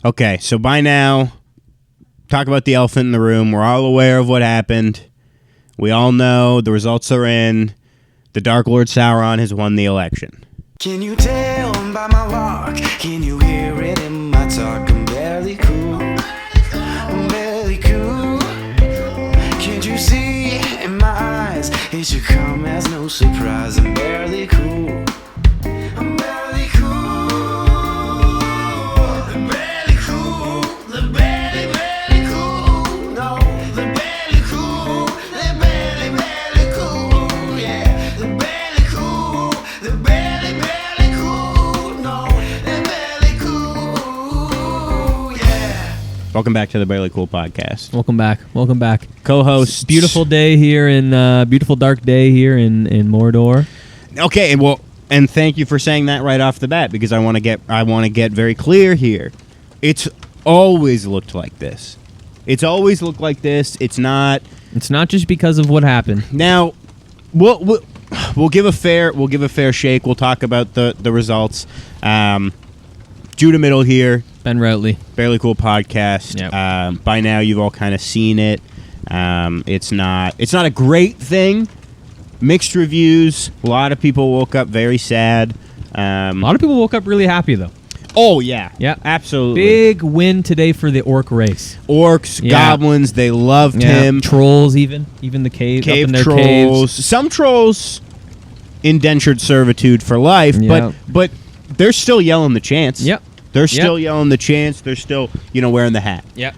Okay, so by now, talk about the elephant in the room. We're all aware of what happened. We all know the results are in. The Dark Lord Sauron has won the election. Can you tell by my walk? Can you hear it in my talk? I'm barely cool. I'm barely cool. Can't you see in my eyes? It should come as no surprise. I'm barely cool. I'm barely cool. I'm barely cool. The barely, barely cool. No, the barely cool. The barely, barely cool. Yeah, the barely cool. The barely, barely cool. No, the barely cool. Yeah. Welcome back to the Barely Cool podcast. Welcome back. Co-host. Beautiful day here beautiful dark day here in Mordor. Okay, and thank you for saying that right off the bat, because I want to get very clear here. It's always looked like this. It's always looked like this. It's not just because of what happened. now. We'll give a fair shake. We'll talk about the results. Judah Middle here, Ben Routley. Barely Cool podcast. Yep. By now you've all kind of seen it. It's not a great thing. Mixed reviews. A lot of people woke up very sad. A lot of people woke up really happy though. Oh yeah, Yeah, absolutely. Big win today for the orc race. Orcs, Yeah. goblins, they loved him. Trolls, even the cave up in their trolls. caves. Some trolls indentured servitude for life, Yeah. but they're still yelling the chants. Yep. They're still yelling the chants. They're still wearing the hat. Yep.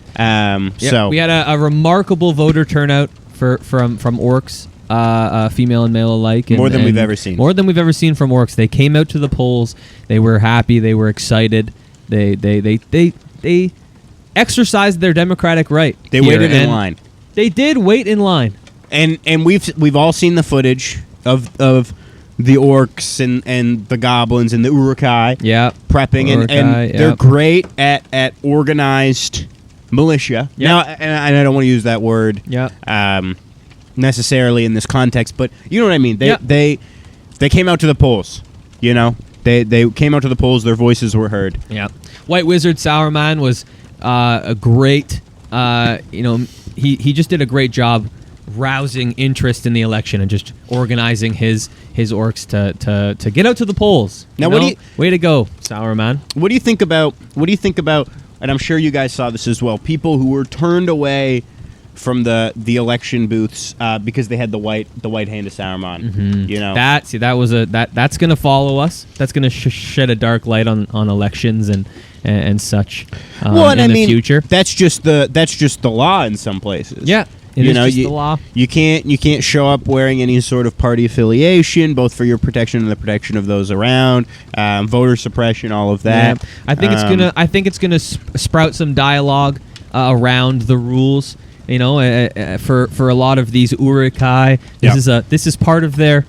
So we had a remarkable voter turnout from orcs, female and male alike. More than we've ever seen. More than we've ever seen from orcs. They came out to the polls. They were happy. They were excited. They exercised their democratic right. they here, waited in and line, They did wait in line. and we've all seen the footage of the orcs and the goblins and the Uruk-hai Yeah. prepping, and Uruk-hai, they're yep. great at organized militia. Yep. Now, and I don't want to use that word. Yeah. Necessarily in this context, but you know what I mean. Yeah. They came out to the polls. They came out to the polls. Their voices were heard. Yeah. White Wizard Sauron was a great. He just did a great job rousing interest in the election and just organizing his orcs to get out to the polls. Now, way to go, Sauron. What do you think about? And I'm sure you guys saw this as well. People who were turned away from the election booths because they had the white hand of Saruman. Mm-hmm. That's gonna follow us. That's gonna shed a dark light on elections and such. In the future. That's just the law in some places. Yeah. It is just the law. You can't show up wearing any sort of party affiliation, both for your protection and the protection of those around. Voter suppression, all of that. Yeah. I think it's gonna sprout some dialogue around the rules. For a lot of these Uruk-hai, this is part of their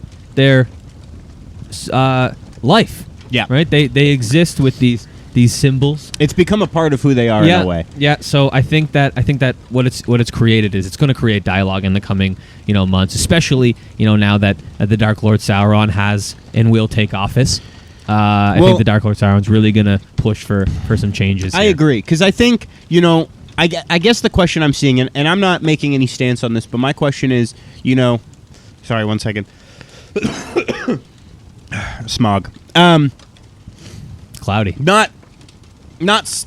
life. Yeah. Right. They exist with these symbols. It's become a part of who they are in a way. Yeah. So I think that what it's created is it's going to create dialogue in the coming months, especially now that the Dark Lord Sauron has and will take office. I think the Dark Lord Sauron's really going to push for some changes. I agree, because I think I guess the question I'm seeing, and I'm not making any stance on this, but my question is, sorry, 1 second. Smog. Cloudy. Not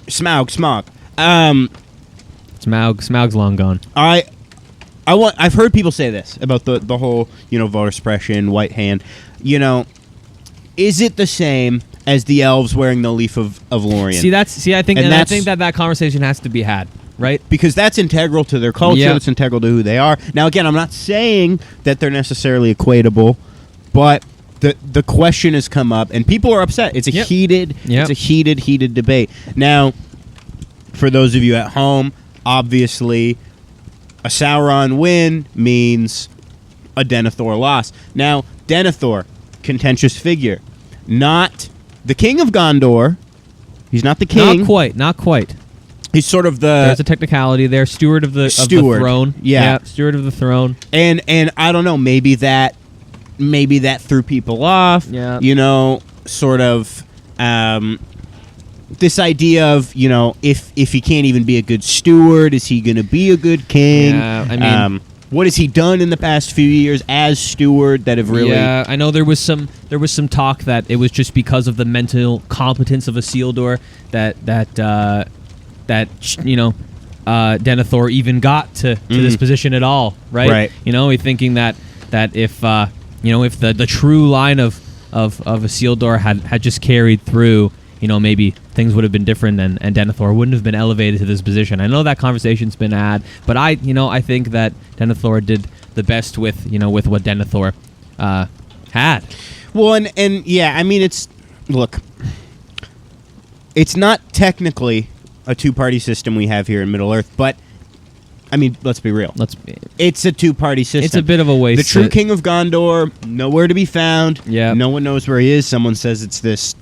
smog. Smaug's long gone. I've heard people say this about the whole, voter suppression, white hand. Is it the same as the elves wearing the leaf of Lorien? I think that conversation has to be had, right? Because that's integral to their culture. Yeah. It's integral to who they are. Now, again, I'm not saying that they're necessarily equatable, but the question has come up, and people are upset. It's a heated debate. Now, for those of you at home, obviously, a Sauron win means a Denethor loss. Now, Denethor, contentious figure, not the king of Gondor. He's not the king. Not quite. He's sort of the... There's a technicality there. Steward of the throne. Yeah. Steward of the throne. And I don't know, maybe that threw people off. Yeah. Sort of this idea of, if he can't even be a good steward, is he going to be a good king? Yeah, I mean, what has he done in the past few years as steward that have really? Yeah, I know there was some talk that it was just because of the mental competence of Isildur that Denethor even got to this position at all, right? Right. He thinking that if the true line of Isildur had just carried through, maybe things would have been different and Denethor wouldn't have been elevated to this position. I know that conversation's been had, but I think that Denethor did the best with what Denethor had. Well, and yeah, I mean, it's not technically a two-party system we have here in Middle-earth, but I mean, let's be real. It's a two-party system. It's a bit of a waste. The true king of Gondor, nowhere to be found. Yeah. No one knows where he is. Someone says it's this,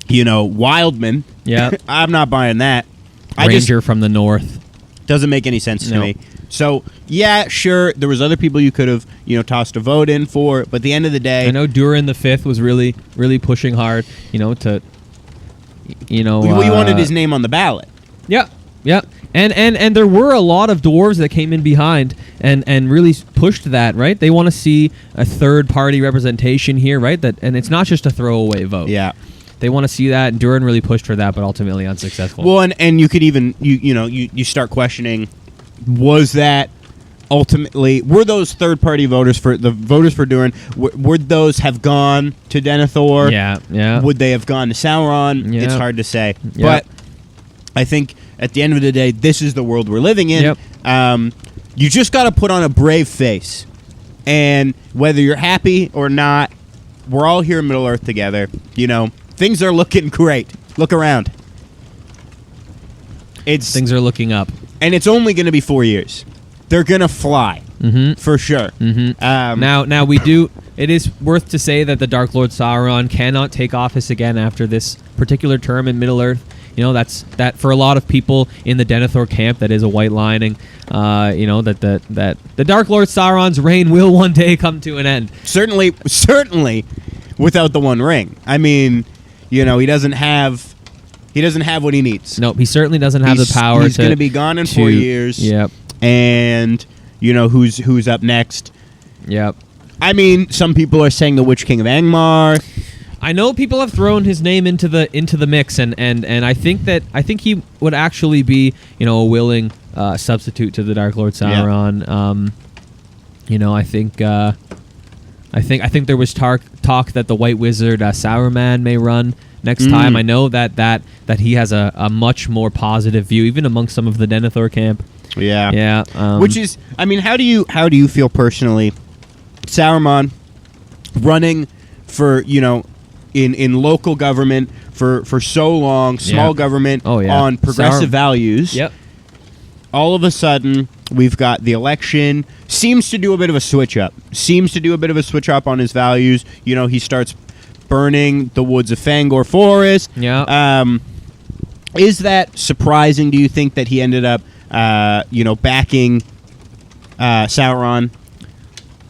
Wildman. Yeah. I'm not buying that. Ranger from the north. Doesn't make any sense to me. So, yeah, sure, there was other people you could have, tossed a vote in for, but at the end of the day... I know Durin the Fifth was really, really pushing hard, to... we wanted his name on the ballot. Yeah, yeah. And there were a lot of dwarves that came in behind and really pushed that, right? They want to see a third-party representation here, right? And it's not just a throwaway vote. Yeah. They want to see that, and Durin really pushed for that, but ultimately unsuccessful. Well, and you could even, you start questioning, was that ultimately, were those third-party voters for Durin, would those have gone to Denethor? Yeah. Would they have gone to Sauron? Yeah. It's hard to say. Yeah. But I think at the end of the day, this is the world we're living in. Yep. You just got to put on a brave face. And whether you're happy or not, we're all here in Middle-earth together. Things are looking great. Look around. Things are looking up. And it's only going to be 4 years. They're going to fly. Mm-hmm. For sure. Mm-hmm. Now we do... It is worth to say that the Dark Lord Sauron cannot take office again after this particular term in Middle-earth. That for a lot of people in the Denethor camp, that is a white lining. That the Dark Lord Sauron's reign will one day come to an end. Certainly, without the One Ring. I mean, he doesn't have what he needs. No, he certainly doesn't have the power. He's going to be gone in 4 years. Yep. And who's up next? Yep. I mean, some people are saying the Witch King of Angmar. I know people have thrown his name into the mix, and I think he would actually be a willing substitute to the Dark Lord Sauron. Yeah. I think there was talk that the White Wizard Saruman may run next time. I know that he has a much more positive view, even amongst some of the Denethor camp. Yeah. Yeah. Which is, I mean, how do you feel personally? Saruman running for in local government for so long, small government on progressive values. Yep. All of a sudden, we've got the election. Seems to do a bit of a switch up. On his values. He starts burning the woods of Fangor Forest. Yeah. Is that surprising? Do you think that he ended up, backing Sauron?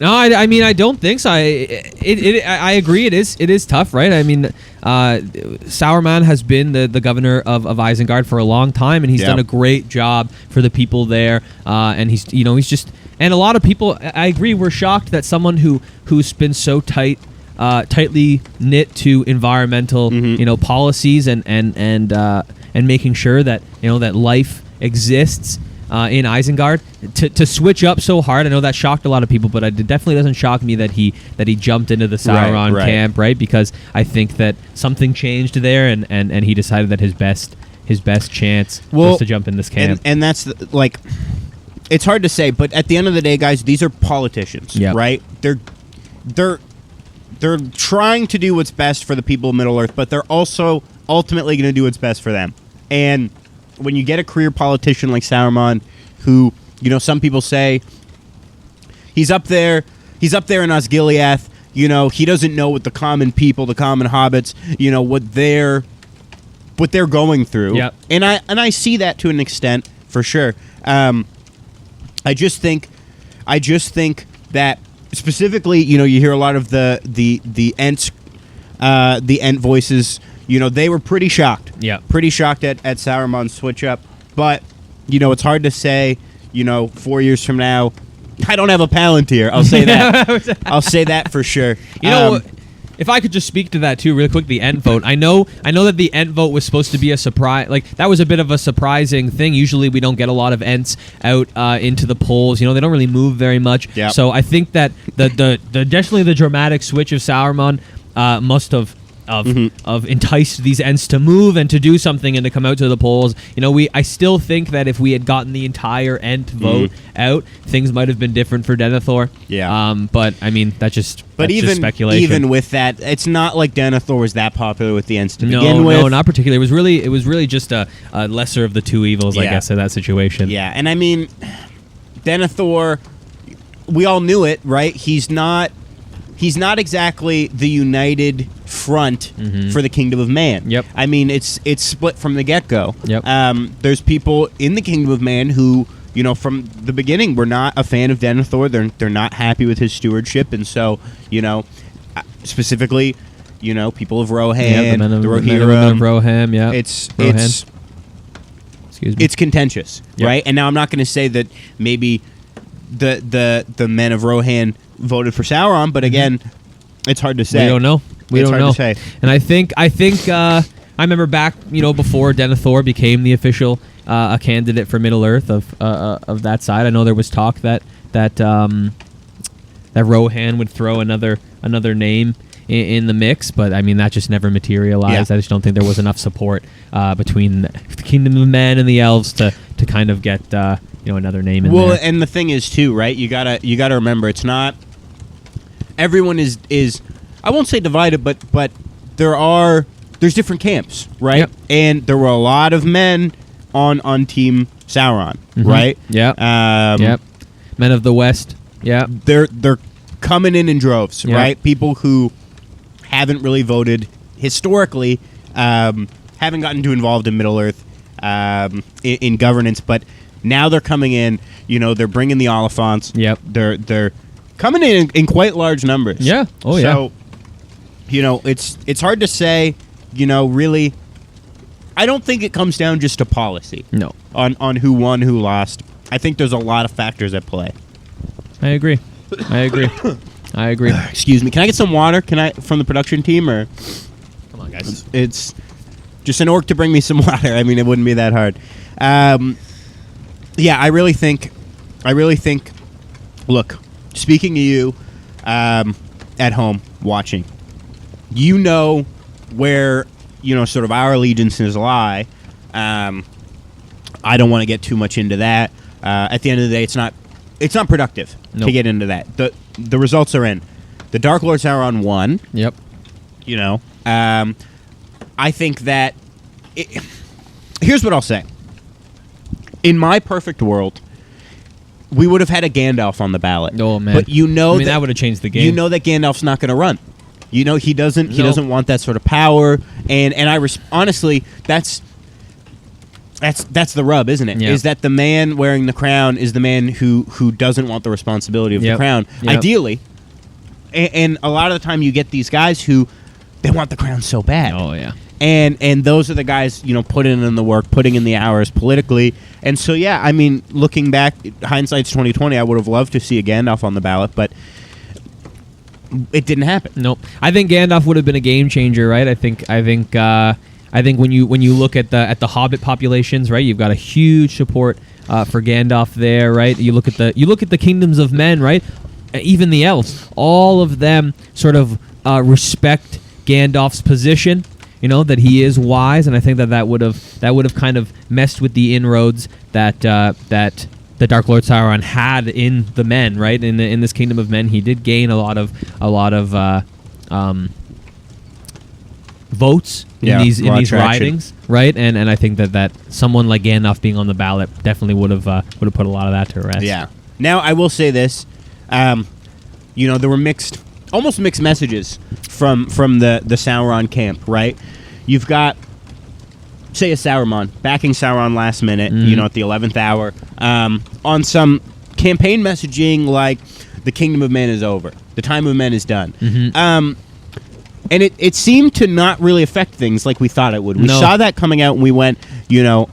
No, I mean, I don't think so. I agree. It is tough, right? I mean, Sauron has been the governor of Isengard for a long time, and he's done a great job for the people there. And he's just, and a lot of people, I agree, were shocked that someone who's been so tightly knit to environmental, policies and making sure that that life exists. In Isengard, to switch up so hard, I know that shocked a lot of people, but it definitely doesn't shock me that he jumped into the Sauron camp, right? Because I think that something changed there, and he decided that his best chance was to jump in this camp. And that's it's hard to say, but at the end of the day, guys, these are politicians, right? They're trying to do what's best for the people of Middle-earth, but they're also ultimately going to do what's best for them. And when you get a career politician like Saruman, who, some people say he's up there in Osgiliath, he doesn't know what the common people, the common hobbits, what they're going through. Yep. And I see that to an extent, for sure. I just think that specifically, you hear a lot of the Ent voices, they were pretty shocked. Yeah. Pretty shocked at Saruman's switch up. But, it's hard to say, 4 years from now, I don't have a Palantir. I'll say that. I'll say that for sure. If I could just speak to that too, real quick, the Ent vote. I know that the Ent vote was supposed to be a surprise. Like that was a bit of a surprising thing. Usually, we don't get a lot of Ents out into the polls. They don't really move very much. Yep. So I think that the definitely the dramatic switch of Saruman must have enticed these Ents to move and to do something and to come out to the polls. I still think that if we had gotten the entire Ent vote out, things might have been different for Denethor. Yeah. But I mean, that's just speculation. Even with that, it's not like Denethor was that popular with the Ents to begin with. No, not particularly. It was really just a lesser of the two evils, I guess, in that situation. Yeah, and I mean, Denethor, we all knew it, right? He's not exactly the united front for the Kingdom of Man. Yep. I mean, it's split from the get-go. Yep. There's people in the Kingdom of Man who, from the beginning were not a fan of Denethor. They're not happy with his stewardship, and so, specifically, people of Rohan, the Rohirrim, of Rohan, yeah. Excuse me. It's contentious, right? And now I'm not going to say that maybe the men of Rohan voted for Sauron, but again, it's hard to say. We don't know. It's hard to say. And I think I remember back, before Denethor became the official a candidate for Middle Earth of that side. I know there was talk that Rohan would throw another name in the mix, but I mean that just never materialized. Yeah. I just don't think there was enough support between the Kingdom of Men and the elves to kind of get another name in there. Well, and the thing is too, right? You gotta remember, it's not everyone is I won't say divided, but there's different camps, right? Yep. And there were a lot of men on Team Sauron, right? Yeah. Yep. Men of the West. Yeah. They're coming in droves, right? People who haven't really voted historically, haven't gotten too involved in Middle Earth in governance, but now they're coming in. They're bringing the Oliphants. Yep. They're coming in quite large numbers. Yeah. Oh, yeah. So, it's hard to say. Really, I don't think it comes down just to policy. No. On who won, who lost. I think there's a lot of factors at play. I agree. Excuse me. Can I get some water? From the production team, or? Come on, guys. It's just an orc to bring me some water. I mean, it wouldn't be that hard. Yeah, I really think. Look, speaking to you, at home watching, where sort of our allegiances lie. I don't want to get too much into that. At the end of the day, it's not productive to get into that. The results are in. The Dark Lord Sauron won. Yep. I think that here's what I'll say. In my perfect world, we would have had a Gandalf on the ballot. Oh man! But that would have changed the game. That Gandalf's not going to run. He doesn't want that sort of power. And honestly, that's the rub, isn't it? Yeah. Is that the man wearing the crown is the man who doesn't want the responsibility of the crown, ideally. And a lot of the time you get these guys who they want the crown so bad. Oh yeah. And those are the guys, putting in the work, putting in the hours politically. And so yeah, I mean, looking back, hindsight's 2020, I would have loved to see a Gandalf on the ballot, but it didn't happen. Nope. I think Gandalf would have been a game changer, right? I think when you look at the Hobbit populations, right, you've got a huge support for Gandalf there, right? You look at the kingdoms of men, right? Even the elves, all of them sort of respect Gandalf's position. That he is wise, and I think that would have kind of messed with the inroads that the Dark Lord Sauron had in the men, right? In this Kingdom of Men, he did gain a lot of votes in these ridings, right? And I think that someone like Gandalf being on the ballot definitely would have put a lot of that to rest. Yeah. Now I will say this, there were almost mixed messages from the Sauron camp, right? You've got, say, a Saruman backing Sauron last minute, at the 11th hour, on some campaign messaging like the Kingdom of Men is over, the time of men is done. And And it seemed to not really affect things like we thought it would. We saw that coming out and we went,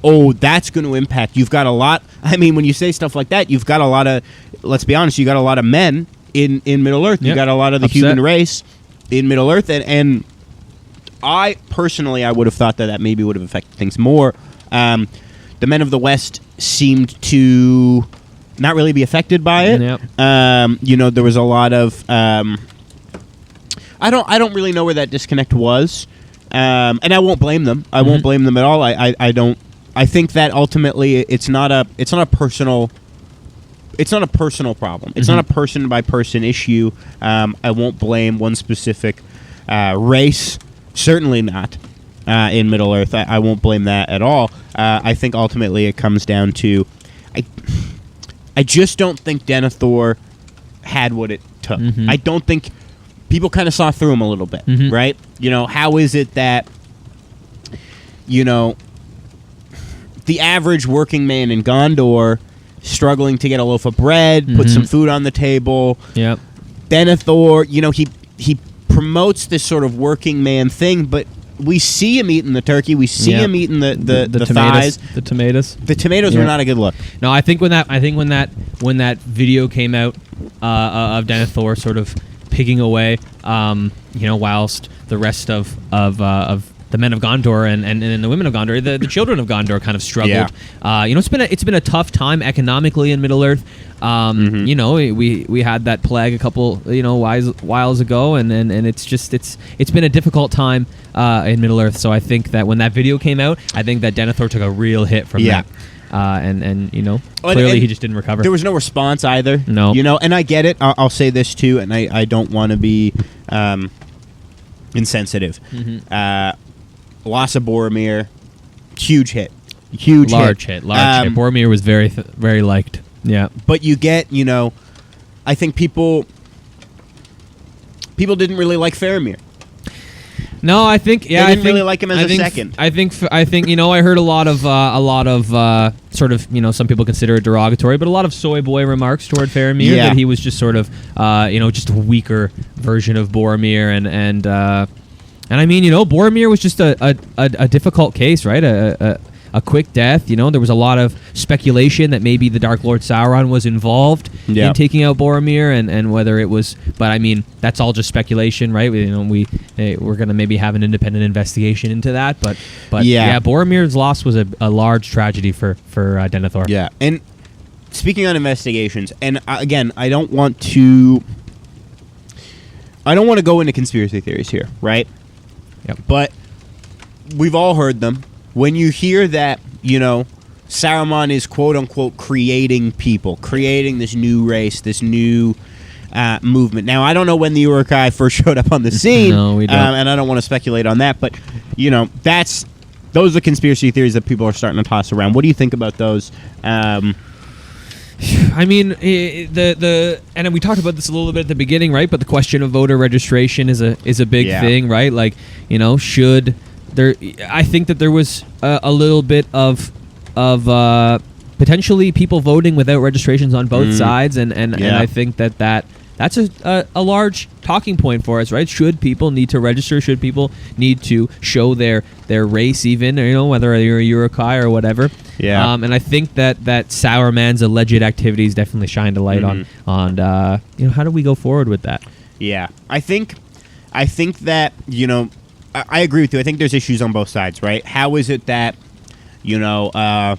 oh, that's going to impact. You've got a lot. I mean, when you say stuff like that, you've got a lot of, let's be honest, you got a lot of men in Middle-earth. You got a lot of the human race in Middle-earth. And I personally, I would have thought that maybe would have affected things more. The men of the West seemed to not really be affected by it. Yep. There was a lot of... I don't really know where that disconnect was, and I won't blame them. I won't blame them at all. I don't. I think that ultimately it's not a personal problem. It's not a person by person issue. I won't blame one specific race. Certainly not in Middle Earth. I won't blame that at all. I think ultimately it comes down to I just don't think Denethor had what it took. I don't think. People kind of saw through him a little bit, right? How is it that, the average working man in Gondor struggling to get a loaf of bread, put some food on the table. Yep. Denethor, he promotes this sort of working man thing, but we see him eating the turkey. We see him eating the thighs. The tomatoes. The tomatoes were not a good look. No, I think when that video came out of Denethor sort of picking away, whilst the rest of the men of Gondor and the women of Gondor, the children of Gondor kind of struggled. Yeah. It's been a tough time economically in Middle Earth. We had that plague a couple whiles ago, and it's been a difficult time in Middle Earth. So I think that when that video came out, I think that Denethor took a real hit from that. Clearly he just didn't recover. There was no response either. No. And I get it. I'll say this too, and I don't want to be insensitive. Loss of Boromir, huge hit. Large hit. Boromir was very, very liked. Yeah. But you get, I think people didn't really like Faramir. No, I think they didn't really like him as a second. I think I heard a lot of sort of some people consider it derogatory, but a lot of soy boy remarks toward Faramir that he was just sort of just a weaker version of Boromir, and I mean Boromir was just a difficult case, right? A quick death. There was a lot of speculation that maybe the Dark Lord Sauron was involved in taking out Boromir, and whether it was. But I mean, that's all just speculation, right? We're gonna maybe have an independent investigation into that. But Boromir's loss was a large tragedy for Denethor. Yeah, and speaking on investigations, and again, I don't want to go into conspiracy theories here, right? Yep. But we've all heard them. When you hear that, Saruman is quote-unquote creating people, creating this new race, this new movement. Now, I don't know when the Uruk-hai first showed up on the scene, no, we don't. And I don't want to speculate on that, but, those are conspiracy theories that people are starting to toss around. What do you think about those? I mean, and we talked about this a little bit at the beginning, right? But the question of voter registration is a big thing, right? Like, should... I think that there was a little bit of potentially people voting without registrations on both sides, and I think that's a large talking point for us, right? Should people need to register? Should people need to show their race, even whether you're a Uruk-hai or whatever? Yeah. And I think that Sauron's alleged activities definitely shined a light on how do we go forward with that? Yeah, I think that I agree with you. I think there's issues on both sides, right? How is it that, a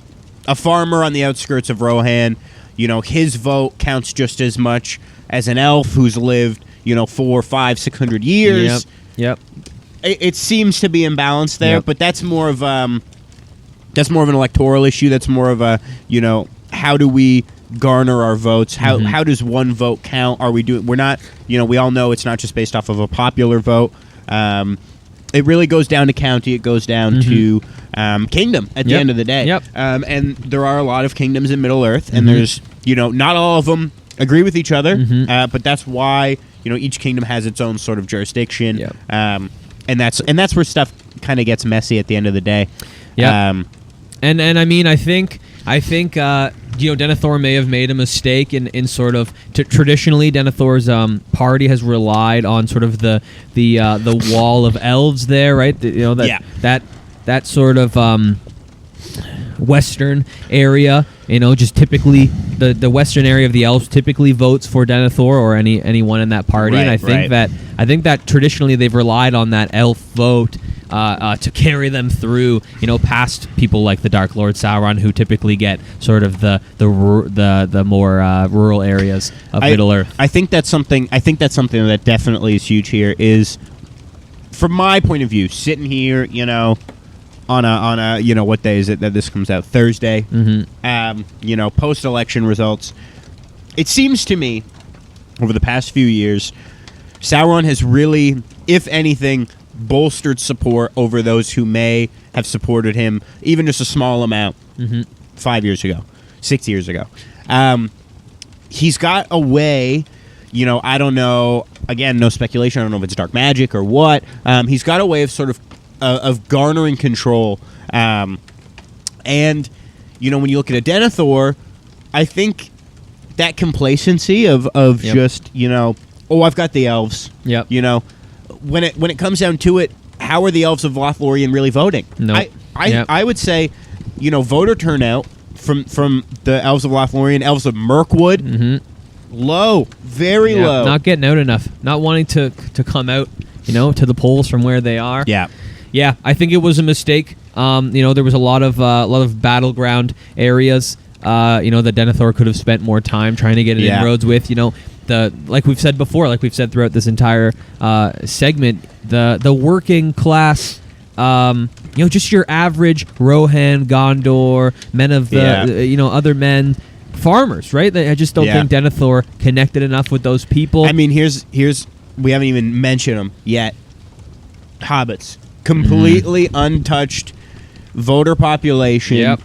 farmer on the outskirts of Rohan, his vote counts just as much as an elf who's lived, 400, 500, 600 years? Yep. It seems to be imbalanced there, but that's more of an electoral issue. That's more of a, how do we garner our votes? How does one vote count? We're not, we all know it's not just based off of a popular vote. It really goes down to county. It goes down to kingdom at the end of the day. Yep. And there are a lot of kingdoms in Middle Earth, and there's, not all of them agree with each other, but that's why, each kingdom has its own sort of jurisdiction. Yep. And that's where stuff kind of gets messy at the end of the day. Yeah. And I mean, I think Denethor may have made a mistake in sort of traditionally Denethor's party has relied on sort of the wall of elves there, right? That sort of western area, just typically the western area of the elves typically votes for Denethor or anyone in that party, and I think that traditionally they've relied on that elf vote to carry them through, past people like the Dark Lord Sauron, who typically get sort of the more rural areas of Middle Earth. I think that's something that definitely is huge here. Is from my point of view, sitting here, on a what day is it that this comes out? Thursday. Mm-hmm. Post-election results. It seems to me, over the past few years, Sauron has really, if anything, bolstered support over those who may have supported him, even just a small amount, 5 years ago, 6 years ago. He's got a way, I don't know, again, no speculation, I don't know if it's dark magic or what. He's got a way of sort of garnering control. And, when you look at a Denethor, I think that complacency of just, I've got the elves. Yep. When it comes down to it, how are the elves of Lothlorien really voting? No. I would say, voter turnout from the elves of Lothlorien, elves of Mirkwood, low, very low. Not getting out enough. Not wanting to come out, to the polls from where they are. Yeah. Yeah, I think it was a mistake. There was a lot of battleground areas. That Denethor could have spent more time trying to get inroads with. Like we've said before, like we've said throughout this entire segment, the working class, just your average Rohan, Gondor, men of the, other men, farmers, right? I just don't think Denethor connected enough with those people. I mean, here's we haven't even mentioned them yet. Hobbits. Completely untouched voter population. Yep.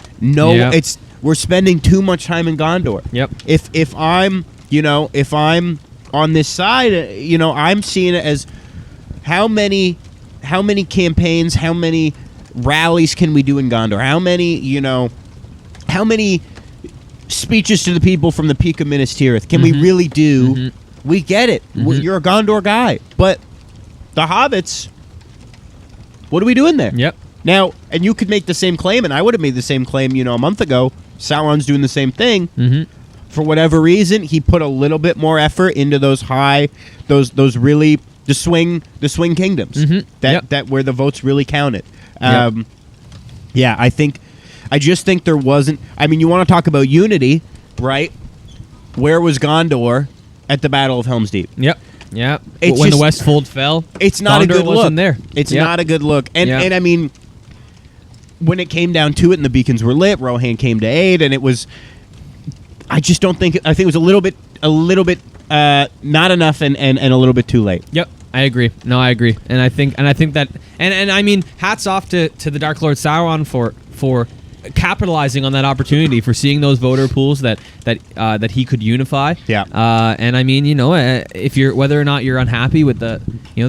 We're spending too much time in Gondor. Yep. If I'm on this side, I'm seeing it as how many campaigns, how many rallies can we do in Gondor? How many speeches to the people from the Peak of Minas Tirith can we really do? We get it. You're a Gondor guy, but the hobbits. What are we doing there? Yep. Now, and you could make the same claim, and I would have made the same claim, a month ago. Sauron's doing the same thing. For whatever reason, he put a little bit more effort into those really the swing kingdoms. That where the votes really counted. I just think there wasn't. I mean, you want to talk about unity, right? Where was Gondor at the Battle of Helm's Deep? Yep. Yeah, when the Westfold fell, it's not Gondor a good look. Wasn't there. It's not a good look, and I mean, when it came down to it, and the beacons were lit, Rohan came to aid, and it was. I just don't think. I think it was a little bit, not enough, and a little bit too late. Yep, I agree. No, I agree, and I think that, and I mean, hats off to the Dark Lord Sauron for capitalizing on that opportunity, for seeing those voter pools that he could unify. Yeah. And I mean, if you're whether or not you're unhappy with the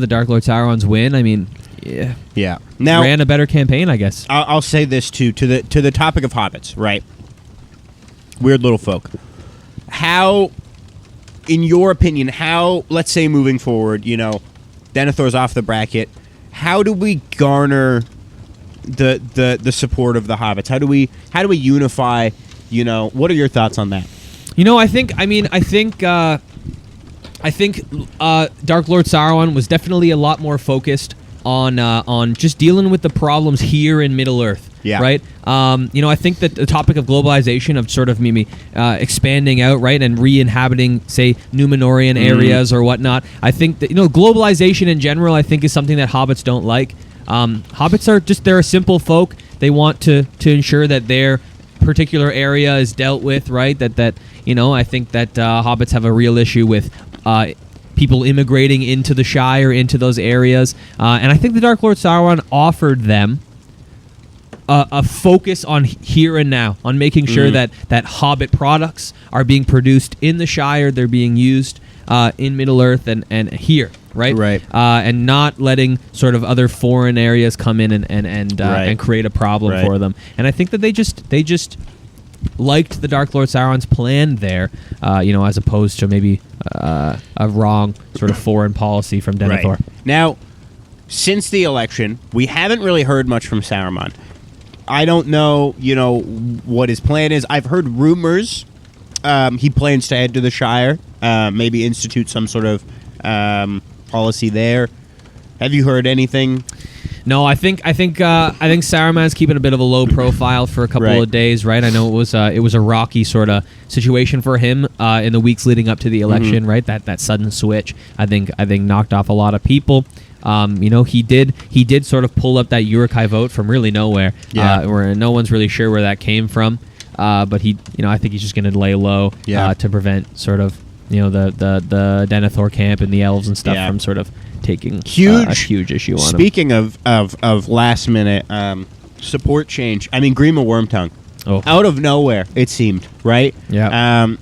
Dark Lord Sauron's win, I mean, yeah. Now ran a better campaign, I guess. I'll say this too to the topic of hobbits, right? Weird little folk. How, in your opinion, let's say moving forward, Denethor's off the bracket. How do we garner the support of the hobbits? How do we unify? What are your thoughts on that? I think Dark Lord Sauron was definitely a lot more focused on just dealing with the problems here in Middle Earth. Yeah. Right. I think that the topic of globalization, of sort of maybe expanding out, right, and re-inhabiting, say, Numenorian areas or whatnot. I think that globalization in general, I think, is something that hobbits don't like. Hobbits they're a simple folk. They want to ensure that their particular area is dealt with, right? I think that hobbits have a real issue with people immigrating into the Shire, into those areas. And I think the Dark Lord Sauron offered them a focus on here and now, on making sure that Hobbit products are being produced in the Shire, they're being used in Middle Earth and here, right? Right. And not letting sort of other foreign areas come in and create a problem for them. And I think that they just liked the Dark Lord Sauron's plan there, as opposed to maybe a wrong sort of foreign policy from Denethor. Right. Now, since the election, we haven't really heard much from Saruman. I don't know, what his plan is. I've heard rumors he plans to head to the Shire, maybe institute some sort of policy there. Have you heard anything? No, I think Saruman's keeping a bit of a low profile for a couple of days, right? I know it was a rocky sort of situation for him in the weeks leading up to the election, right? That sudden switch, I think knocked off a lot of people. He did sort of pull up that Uruk-hai vote from really nowhere, where no one's really sure where that came from. But I think he's just going to lay low to prevent sort of the Denethor camp and the elves and stuff from sort of taking a huge issue on him. Speaking of last minute support change, I mean Grima Wormtongue, out of nowhere it seemed, right? Yeah.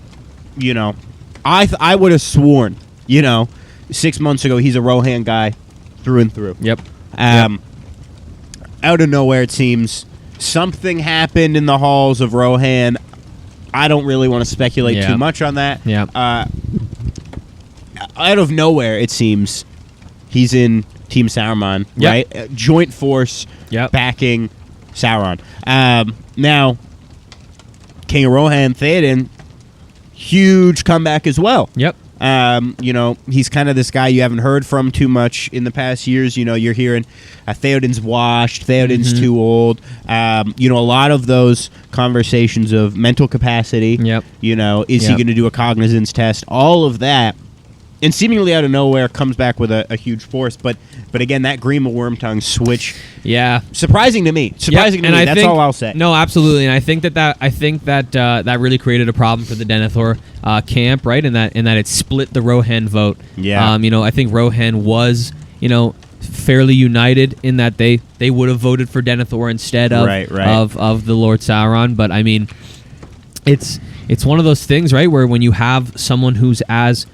I would have sworn, 6 months ago he's a Rohan guy through and through. Yep. Out of nowhere it seems something happened in the halls of Rohan. I don't really want to speculate too much on that. Yeah. Out of nowhere it seems he's in Team Saruman, right? Joint force backing Sauron. Now, King of Rohan, Theoden, huge comeback as well. Yep. He's kind of this guy you haven't heard from too much in the past years. You're hearing Theoden's washed, Theoden's too old. A lot of those conversations of mental capacity. Yep. Is he going to do a cognizance test? All of that. And seemingly out of nowhere comes back with a huge force, but again that Grima Wormtongue switch, surprising to me. That's all I'll say. No, absolutely, and I think that really created a problem for the Denethor camp, right? In that it split the Rohan vote. Yeah. I think Rohan was fairly united in that they would have voted for Denethor instead of the Lord Sauron, but I mean, it's one of those things, right, where when you have someone who's as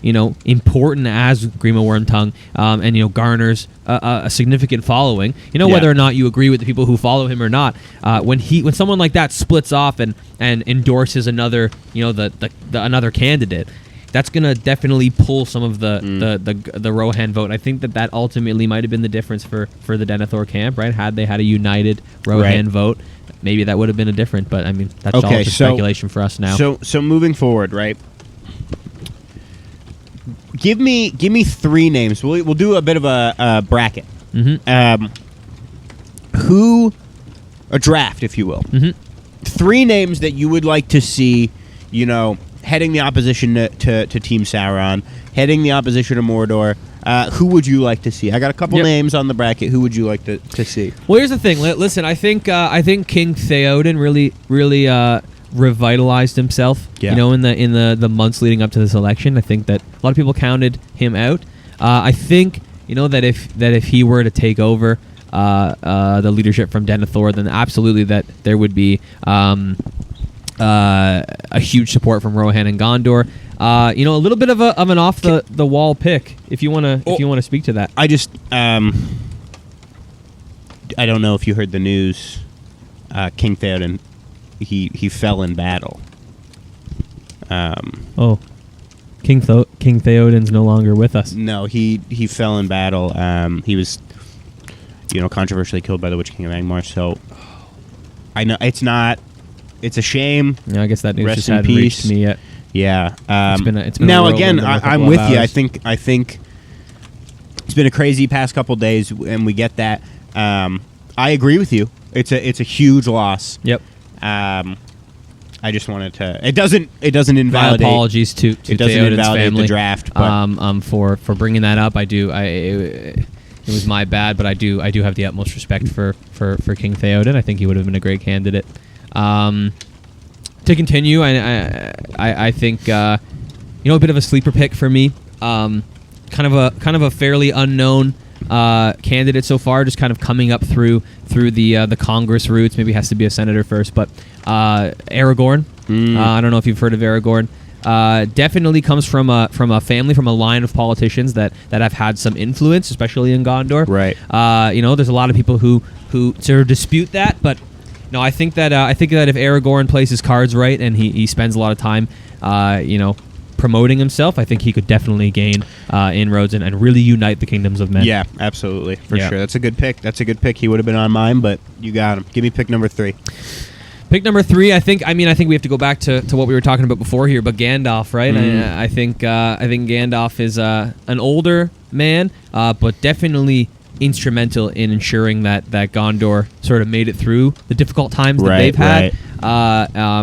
important as Grima Wormtongue, and garners a significant following. Whether or not you agree with the people who follow him or not. When someone like that splits off and endorses another, another candidate, that's gonna definitely pull some of the Rohan vote. I think that ultimately might have been the difference for the Denethor camp, right? Had they had a united Rohan vote, maybe that would have been a different. But I mean, that's all just speculation for us now. So moving forward, right? Give me 3 names. We'll do a bit of a bracket. Mm-hmm. A draft, if you will. Mm-hmm. 3 names that you would like to see, heading the opposition to Team Sauron, heading the opposition to Mordor. Who would you like to see? I got a couple names on the bracket. Who would you like to see? Well, here's the thing. Listen, I think King Theoden really revitalized himself. In the months leading up to this election. I think that a lot of people counted him out. I think that if he were to take over the leadership from Denethor, then absolutely that there would be a huge support from Rohan and Gondor. A little bit of an off the wall pick if you want to speak to that. I just I don't know if you heard the news. King Theoden. He fell in battle. King Theoden's no longer with us. No, he fell in battle. He was, controversially killed by the Witch King of Angmar. So, I know it's a shame. Yeah, I guess that news just hadn't reached me yet. Yeah. It's been now again. I'm with you. I think it's been a crazy past couple days, and we get that. I agree with you. It's a huge loss. Yep. I just wanted to. It doesn't invalidate. My apologies to it doesn't Theoden's invalidate family. The draft. But for bringing that up, it was my bad, but I do have the utmost respect for King Theoden. I think he would have been a great candidate. To continue, I think a bit of a sleeper pick for me. Kind of a fairly unknown candidate so far, just kind of coming up through the Congress routes. Maybe has to be a senator first, but Aragorn. I don't know if you've heard of Aragorn. Definitely comes from a family, from a line of politicians that have had some influence, especially in Gondor. Right. There's a lot of people who sort of dispute that, but No, I think that if Aragorn plays his cards right and he spends a lot of time, promoting himself, I think he could definitely gain inroads and really unite the kingdoms of men. Yeah, absolutely, for sure. That's a good pick. He would have been on mine, but you got him. Give me pick number 3. Pick number 3, I think we have to go back to what we were talking about before here, but Gandalf, right? I think Gandalf is an older man, but definitely instrumental in ensuring that Gondor sort of made it through the difficult times that they've had.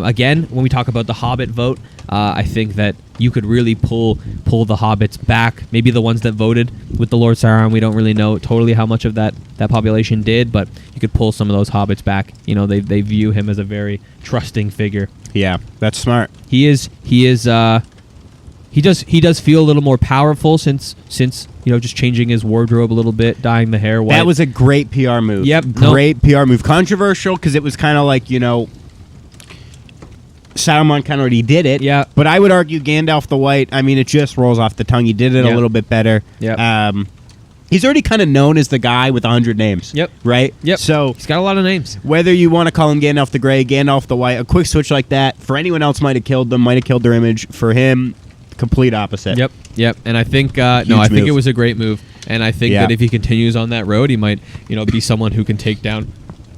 Again, when we talk about the Hobbit vote, I think that you could really pull the hobbits back. Maybe the ones that voted with the Lord Sauron, we don't really know totally how much of that population did, but you could pull some of those hobbits back. They view him as a very trusting figure. Yeah, that's smart. He does feel a little more powerful since just changing his wardrobe a little bit, dyeing the hair white. That was a great PR move. Yep, great PR move. Controversial because it was kind of like Saruman kind of already did it. Yeah. But I would argue Gandalf the White. I mean, it just rolls off the tongue. He did it a little bit better. Yeah. He's already kind of known as the guy with 100 names. Yep. Right. Yep. So he's got a lot of names. Whether you want to call him Gandalf the Grey, Gandalf the White, a quick switch like that for anyone else might have killed them, might have killed their image. For him, complete opposite. Yep. And I think think it was a great move. And I think that if he continues on that road, he might be someone who can take down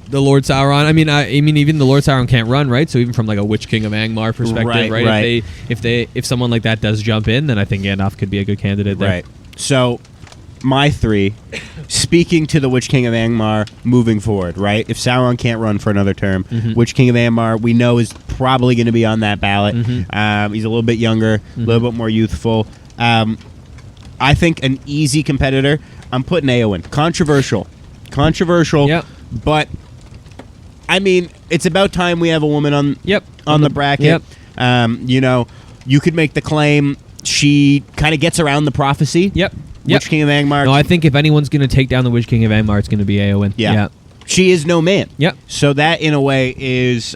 the Lord Sauron. I mean, even the Lord Sauron can't run, right? So even from like a Witch King of Angmar perspective, right? If someone like that does jump in, then I think Gandalf could be a good candidate there. Right. So my 3, speaking to the Witch King of Angmar moving forward, right? If Sauron can't run for another term, Witch King of Angmar we know is probably going to be on that ballot. He's a little bit younger, a little bit more youthful. I think an easy competitor. I'm putting Éowyn. Controversial, but I mean, it's about time we have a woman on the bracket. You could make the claim she kind of gets around the prophecy. Witch King of Angmar. No, I think if anyone's going to take down the Witch King of Angmar, it's going to be Éowyn. Yeah. She is no man. Yep. So that, in a way, is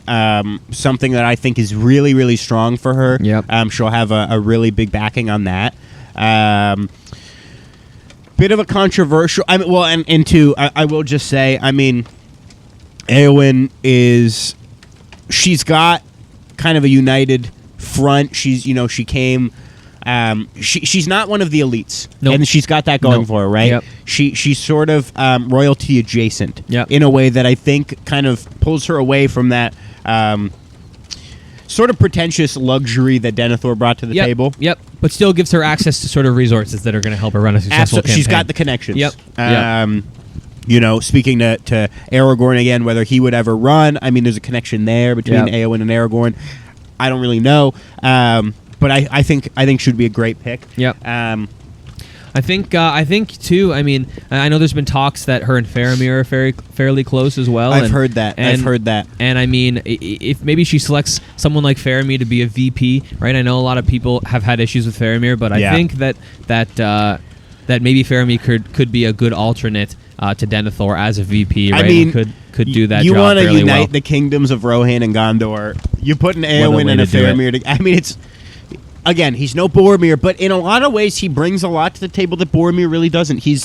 something that I think is really, really strong for her. Yep. She'll have a really big backing on that. Bit of a controversial. I will just say, Éowyn she's got kind of a united front. She came. She's not one of the elites, and she's got that going for her, right? Yep. She's sort of royalty adjacent, Yep. in a way that I think kind of pulls her away from that sort of pretentious luxury that Denethor brought to the table. Yep, but still gives her access to sort of resources that are going to help her run a successful campaign. She's got the connections. Yep. Speaking to Aragorn again, whether he would ever run, there's a connection there between Éowyn and Aragorn. I don't really know. But I think she would be a great pick. Yep. I think too. I know there's been talks that her and Faramir are fairly close as well. I've heard that. And if maybe she selects someone like Faramir to be a VP, right? I know a lot of people have had issues with Faramir, but I think that maybe Faramir could be a good alternate to Denethor as a VP. Right? Could do that. You want to unite the kingdoms of Rohan and Gondor. You put an Éowyn and a Faramir. It's. Again, he's no Boromir, but in a lot of ways, he brings a lot to the table that Boromir really doesn't. He's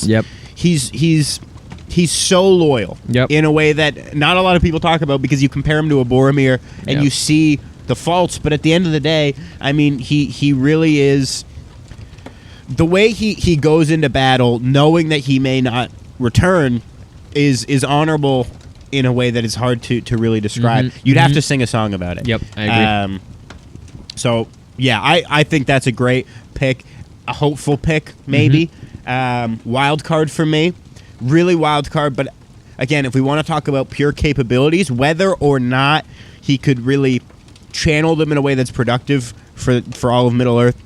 so loyal in a way that not a lot of people talk about, because you compare him to a Boromir and you see the faults, but at the end of the day, he really is. The way he goes into battle, knowing that he may not return, is honorable in a way that is hard to really describe. You'd have to sing a song about it. Yep, I agree. So. Yeah, I think that's a great pick, a hopeful pick, maybe. Wild card for me, really wild card. But again, if we want to talk about pure capabilities, whether or not he could really channel them in a way that's productive for all of Middle-earth,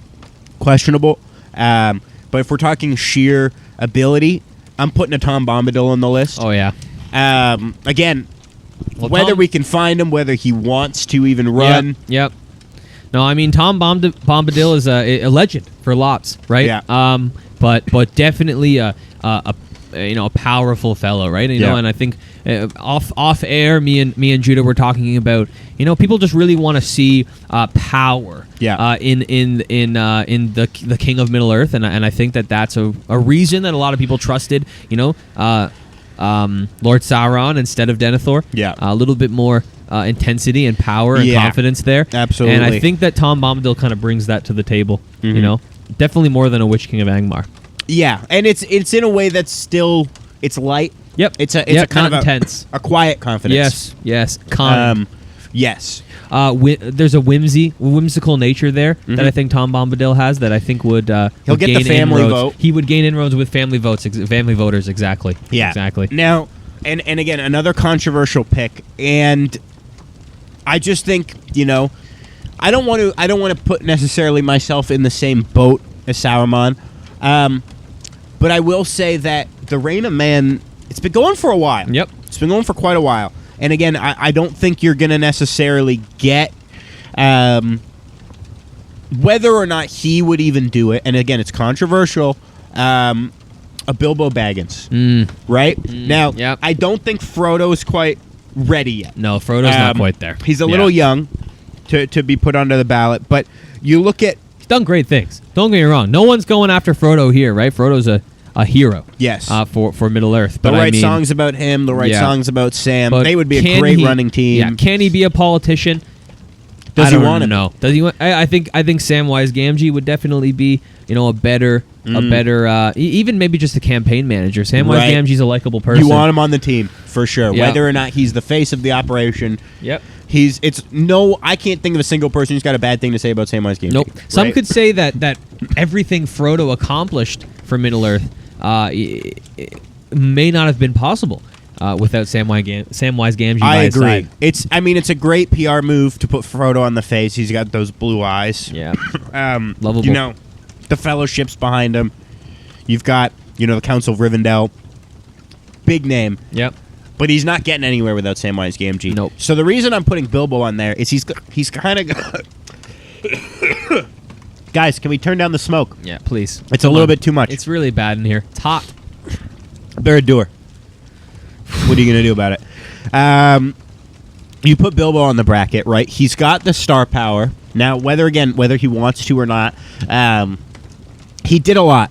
questionable. But if we're talking sheer ability, I'm putting a Tom Bombadil on the list. Oh, yeah. Again, whether we can find him, whether he wants to even run. Yep. No, Tom Bombadil is a legend for lots, right? Yeah. But definitely a powerful fellow, right? You know, and I think off air, me and Judah were talking about, people just really want to see power. Yeah. In the King of Middle Earth, and I think that's a reason that a lot of people trusted. Lord Sauron instead of Denethor. Yeah. A little bit more intensity and power and confidence there. Absolutely. And I think that Tom Bombadil kind of brings that to the table. You know, definitely more than a Witch King of Angmar. Yeah, and it's in a way that's still it's light. Yep. It's a kind of intense. A quiet confidence. Yes. Calm. Yes. There's a whimsical nature there that I think Tom Bombadil has that I think would he'll get gain the family inroads. vote. He would gain inroads with family voters. Exactly. Yeah. Exactly. Now, and again, another controversial pick, and I just think I don't want to put necessarily myself in the same boat as Saruman, but I will say that the Reign of Man, it's been going for a while. Yep. It's been going for quite a while. And again, I don't think you're going to necessarily get whether or not he would even do it. And again, it's controversial. A Bilbo Baggins, right? Now, Yep. I don't think Frodo's quite ready yet. No, Frodo's not quite there. He's a little young to be put onto the ballot. But you look at... He's done great things. Don't get me wrong. No one's going after Frodo here, right? Frodo's a hero. Yes. For Middle Earth. The right songs about him, the right songs about Sam. But They would be a great running team. Yeah. Can he be a politician? Does he want to? No. Does he want? I think Samwise Gamgee would definitely be a better even maybe just a campaign manager. Samwise Gamgee's a likable person. You want him on the team for sure. Yeah. Whether or not he's the face of the operation. Yep. I can't think of a single person who's got a bad thing to say about Samwise Gamgee. Nope. Some right? could say that everything Frodo accomplished for Middle Earth it may not have been possible without Samwise Gamgee by his agree. side. It's a great PR move to put Frodo on the face. He's got those blue eyes. Yeah. Lovable. The fellowship's behind him. You've got, the Council of Rivendell. Big name. Yep. But he's not getting anywhere without Samwise Gamgee. Nope. So the reason I'm putting Bilbo on there is he's kind of... Guys, can we turn down the smoke? Yeah, please. It's a little bit too much. It's really bad in here. It's hot. Barad-dûr. What are you going to do about it? You put Bilbo on the bracket, right? He's got the star power. Now, whether he wants to or not, he did a lot.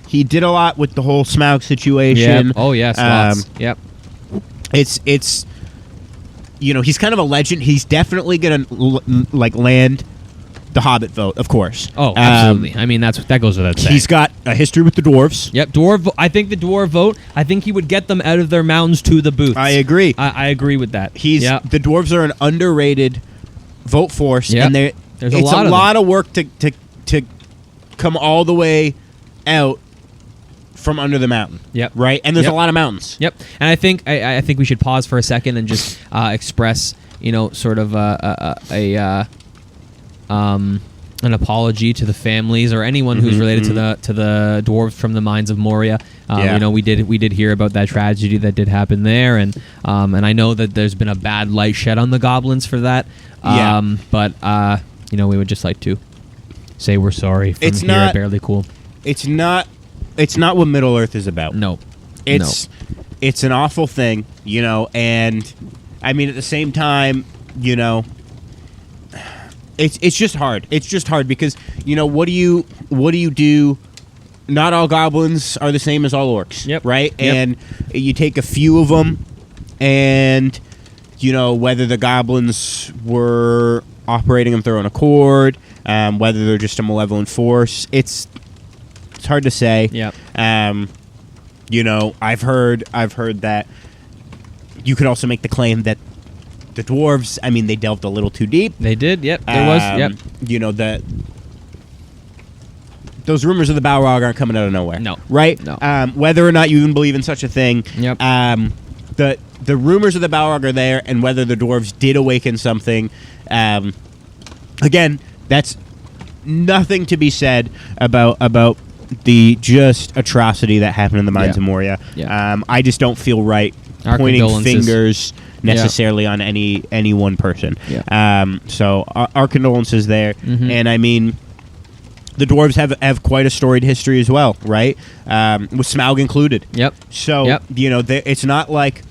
He did a lot with the whole Smaug situation. Yep. Oh, yes, lots. Yep. It's he's kind of a legend. He's definitely going to land the Hobbit vote, of course. Oh, absolutely. That goes without saying. He's got a history with the dwarves. Yep, I think the dwarf vote. I think he would get them out of their mountains to the booths. I agree. I agree with that. The dwarves are an underrated vote force, and there's a lot of work to come all the way out from under the mountain. Yep. Right, and there's a lot of mountains. Yep. And I think we should pause for a second and just express sort of an apology to the families or anyone who's related to the dwarves from the mines of Moria. We did hear about that tragedy that did happen there, and I know that there's been a bad light shed on the goblins for that. But we would just like to say we're sorry from here at Barely Cool. It's not what Middle Earth is about. No. It's an awful thing, and at the same time, It's just hard. It's just hard because what do you do? Not all goblins are the same as all orcs, right? Yep. And you take a few of them, and whether the goblins were operating of their own accord, whether they're just a malevolent force. It's hard to say. Yep. I've heard that you could also make the claim that the dwarves, they delved a little too deep. They did, yep. There was, yep. Those rumors of the Balrog aren't coming out of nowhere. No. Right? No. Whether or not you even believe in such a thing, yep. The rumors of the Balrog are there, and whether the dwarves did awaken something, again, that's nothing to be said about the just atrocity that happened in the mines of Moria. Yeah. I just don't feel right Our pointing fingers necessarily on any one person. Yeah. So our condolences there, and the dwarves have quite a storied history as well, right? With Smaug included. Yep. So it's not like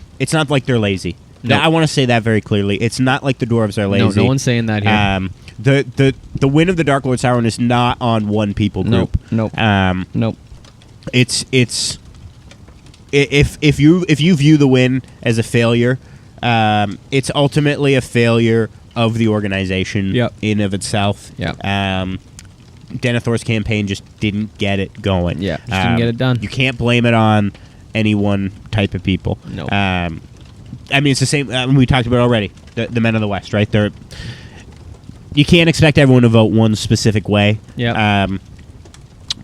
they're lazy. Nope. I want to say that very clearly. It's not like the dwarves are lazy. No one's saying that here. The win of the Dark Lord Sauron is not on one people group. Nope. It's if you view the win as a failure, it's ultimately a failure of the organization in of itself. Denethor's campaign just didn't get it going. Just didn't get it done. You can't blame it on any one type of people. No. I mean, it's the same. We talked about it already. The men of the West, right? You can't expect everyone to vote one specific way.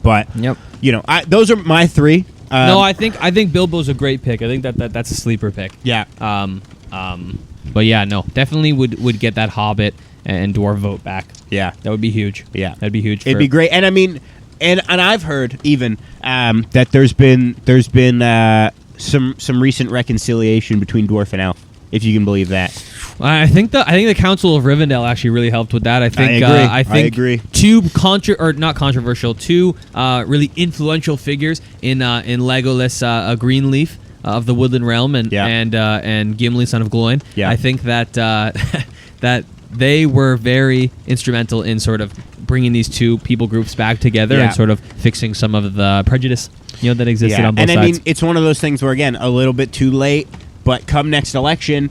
But you know, those are my three. No, I think Bilbo's a great pick. I think that's a sleeper pick. Yeah. But yeah, no, definitely would get that Hobbit and Dwarf vote back. Yeah, that would be huge. Yeah, that'd be huge. It'd be great. And I mean, and I've heard even that there's been some recent reconciliation between Dwarf and Elf, if you can believe that. I think the Council of Rivendell actually really helped with that. I think I agree. Two not controversial, two really influential figures in Legolas, Greenleaf of the Woodland Realm, and Gimli, son of Gloin. Yeah. I think that that they were very instrumental in sort of bringing these two people groups back together and sort of fixing some of the prejudice that existed on both sides. And I mean, it's one of those things where, again, a little bit too late, but come next election,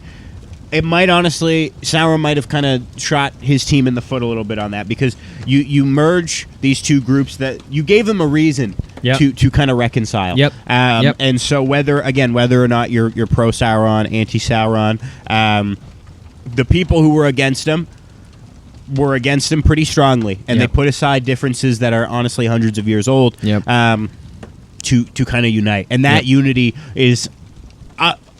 it might honestly, Sauron might have kind of shot his team in the foot a little bit on that, because you merge these two groups that you gave them a reason to kind of reconcile. And so whether or not you're pro Sauron, anti Sauron, the people who were against him pretty strongly, and they put aside differences that are honestly hundreds of years old to kind of unite. And that unity is,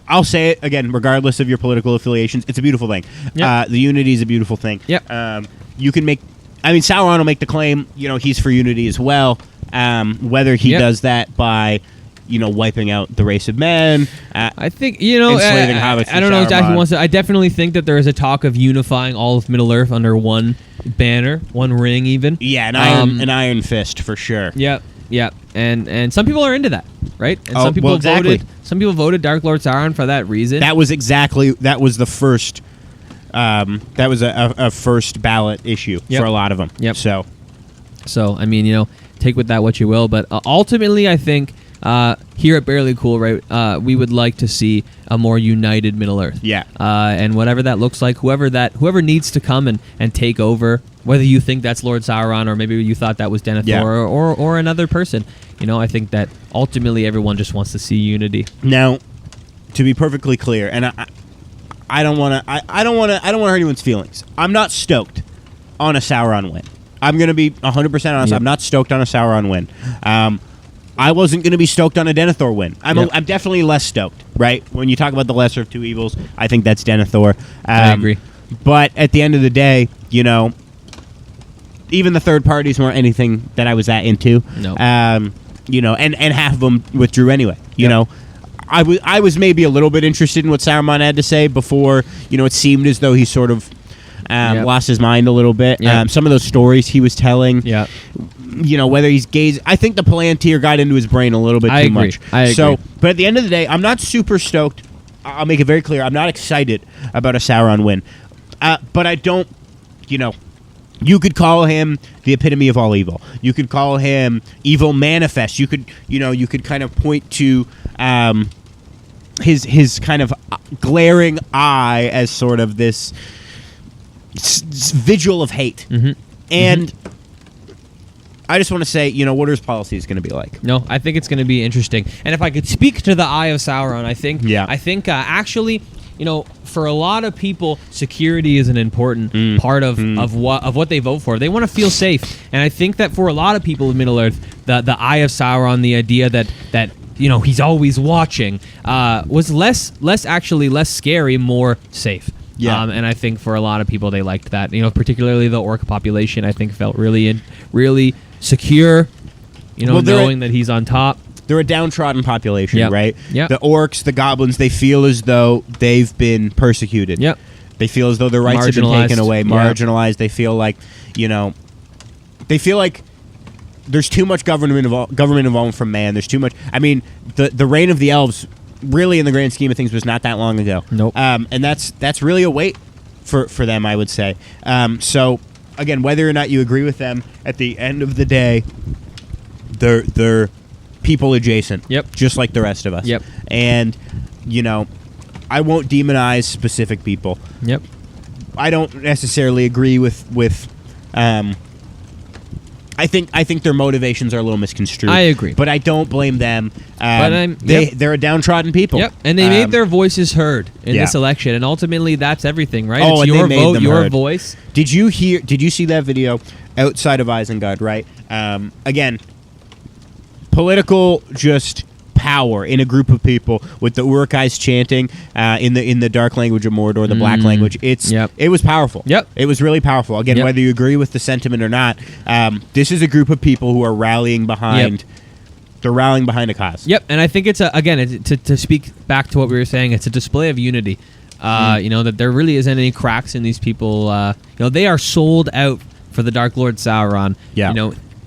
I'll say it again, regardless of your political affiliations, it's a beautiful thing. The unity is a beautiful thing. You can make, I mean, Sauron will make the claim, he's for unity as well. Whether he does that by, wiping out the race of men. I think, enslaving hobbits. I don't know exactly what I definitely think that there is a talk of unifying all of Middle Earth under one banner, one ring even. Yeah, an iron fist for sure. Yeah, and some people are into that, right? And some people voted Dark Lord Sauron for that reason. That was the first. That was a first ballot issue for a lot of them. So I mean, take with that what you will, but ultimately, I think here at Barely Cool, right, we would like to see a more united Middle Earth. And whatever that looks like, whoever needs to come and take over, whether you think that's Lord Sauron or maybe you thought that was Denethor or another person, I think that ultimately everyone just wants to see unity. Now, to be perfectly clear, and I don't want to hurt anyone's feelings. I'm not stoked on a Sauron win. I'm going to be 100% honest. I'm not stoked on a Sauron win. I wasn't going to be stoked on a Denethor win. I'm definitely less stoked, right? When you talk about the lesser of two evils, I think that's Denethor. I agree. But at the end of the day, even the third parties weren't anything that I was that into. No. And half of them withdrew anyway. You know, I was maybe a little bit interested in what Saruman had to say before. It seemed as though he sort of lost his mind a little bit. Some of those stories he was telling. Whether he's gay, I think the Palantir got into his brain a little bit too much. I agree. So, but at the end of the day, I'm not super stoked. I'll make it very clear. I'm not excited about a Sauron win. But I don't, you could call him the epitome of all evil. You could call him evil manifest. You could kind of point to his kind of glaring eye as sort of this vigil of hate. And I just want to say, what his policy is going to be like. No, I think it's going to be interesting. And if I could speak to the Eye of Sauron, I think actually, for a lot of people, security is an important part of what they vote for. They want to feel safe, and I think that for a lot of people in Middle Earth, the Eye of Sauron, the idea that he's always watching, was less scary, more safe. And I think for a lot of people, they liked that. Particularly the orc population, I think felt really secure. Knowing that he's on top. They're a downtrodden population, right? Yep. The orcs, the goblins, they feel as though they've been persecuted. They feel as though their rights have been taken away, marginalized. They feel like, there's too much government involvement from man. There's too much. I mean, the reign of the elves, really, in the grand scheme of things, was not that long ago. Nope. And that's really a weight for them, I would say. So again, whether or not you agree with them, at the end of the day, they're people adjacent. Yep. Just like the rest of us. Yep. And, I won't demonize specific people. Yep. I don't necessarily agree with I think their motivations are a little misconstrued. I agree. But I don't blame them. But they're a downtrodden people. Yep. And they made their voices heard in this election, and ultimately that's everything, right? Oh, it's and your they made vote, them your heard. voice. Did you see that video outside of Isengard, right? Again, political just power in a group of people with the Uruk-hais chanting in the dark language of Mordor, the black language. It was powerful. Yep. It was really powerful. Again, Yep. whether you agree with the sentiment or not, this is a group of people who are rallying behind. Yep. They're rallying behind a cause. Yep, and I think it's to speak back to what we were saying, it's a display of unity. That there really isn't any cracks in these people. They are sold out for the Dark Lord Sauron. Yeah.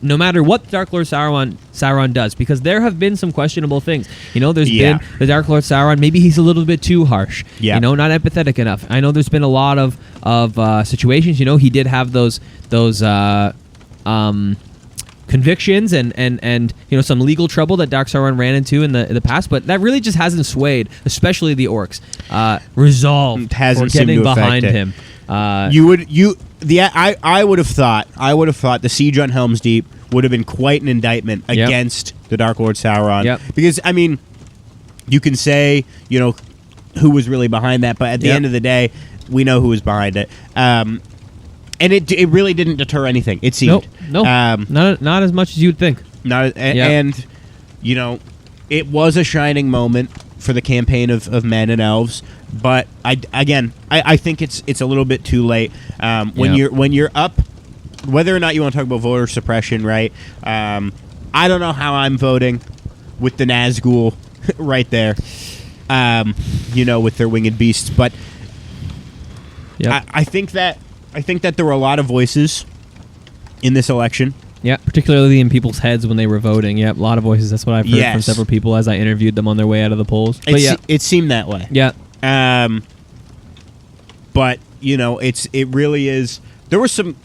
No matter what Dark Lord Sauron does, because there have been some questionable things. There's Yeah. been the Dark Lord Sauron. Maybe he's a little bit too harsh. Yeah. Not empathetic enough. I know there's been a lot of situations. He did have those convictions and some legal trouble that Dark Sauron ran into in the past, but that really just hasn't swayed, especially the orcs. Resolve It hasn't for seemed getting to affect behind it. him. I would have thought the siege on Helm's Deep would have been quite an indictment Yep. against the Dark Lord Sauron. Yep. Because you can say who was really behind that, but at the Yep. end of the day, we know who was behind it. And it really didn't deter anything. It seemed. Nope. Not as much as you'd think. And it was a shining moment for the campaign of men and elves. But I think it's a little bit too late when you're up. Whether or not you want to talk about voter suppression, right? I don't know how I'm voting with the Nazgul right there. With their winged beasts, but Yep. I think that there were a lot of voices in this election. Yeah, particularly in people's heads when they were voting. Yep, a lot of voices. That's what I've heard from several people as I interviewed them on their way out of the polls. But It seemed that way. Yeah. But it really is. There was some.